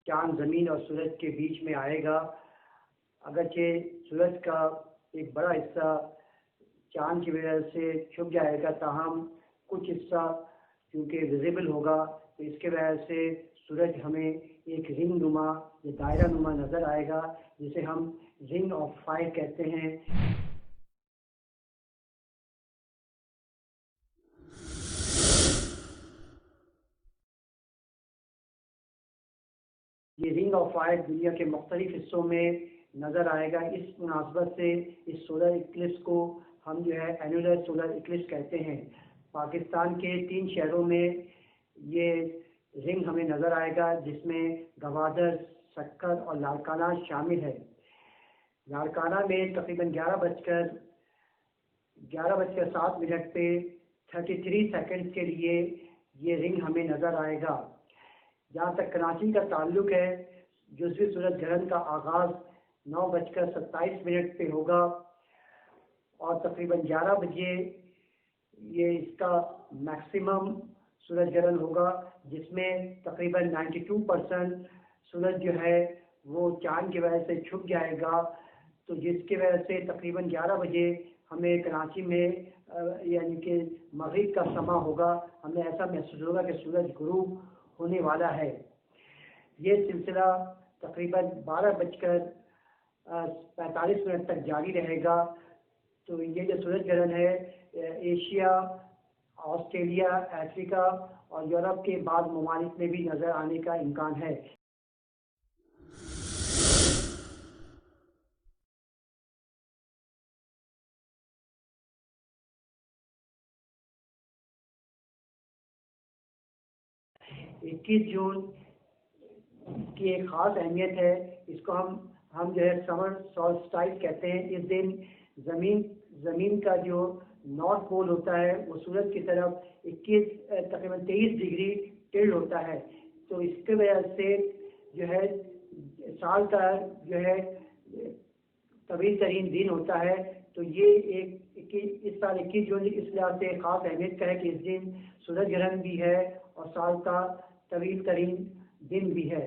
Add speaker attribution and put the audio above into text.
Speaker 1: چاند زمین اور سورج کے بیچ میں آئے گا۔ اگرچہ سورج کا ایک بڑا حصہ چاند کی وجہ سے چھپ جائے گا، تاہم کچھ حصہ کیونکہ ویزیبل ہوگا، تو اس کے وجہ سے سورج ہمیں ایک رنگ نما یا دائرہ نما نظر آئے گا، جسے ہم رنگ آف فائر کہتے ہیں۔ یہ رنگ آف فائر دنیا کے مختلف حصوں میں نظر آئے گا۔ اس مناسبت سے اس سولر اکلپس کو ہم جو ہے اینولر سولر اکلپس کہتے ہیں۔ پاکستان کے 3 شہروں میں یہ رنگ ہمیں نظر آئے گا، جس میں گوادر، سکر اور لاڑکانہ شامل ہے۔ لاڑکانہ میں تقریباً 11:07 پہ 33 سیکنڈ کے لیے یہ رنگ ہمیں نظر آئے گا۔ جہاں تک کراچی کا تعلق ہے، جزوی سورج گرہن کا آغاز 9:27 پہ ہوگا اور تقریباً 11 بجے یہ اس کا میکسیمم سورج گرہن ہوگا، جس میں تقریباً 92% سورج جو ہے وہ چاند کی وجہ سے چھپ جائے گا، تو جس کی وجہ سے تقریباً 11 بجے ہمیں کراچی میں یعنی کہ مغرب کا سما ہوگا، ہمیں ایسا محسوس ہوگا کہ سورج غروب ہونے والا ہے۔ یہ سلسلہ تقریباً 12:45 تک جاری رہے گا۔ تو یہ جو سورج گرہن ہے ایشیا، آسٹریلیا، افریقہ اور یورپ کے بعض ممالک میں بھی نظر آنے کا امکان ہے۔ اکیس جون کی ایک خاص اہمیت ہے، اس کو ہم جو ہے سمر سولسٹائس کہتے ہیں۔ اس دن زمین کا جو نارتھ پول ہوتا ہے وہ سورج کی طرف تقریباً 23 ڈگری ٹلٹ ہوتا ہے، تو اس کی وجہ سے جو ہے سال کا جو ہے طویل ترین دن ہوتا ہے۔ تو یہ اس سال 21 جون اس لحاظ سے خاص اہمیت کا ہے کہ اس دن سورج گرہن بھی ہے اور سال کا طویل ترین دن بھی ہے۔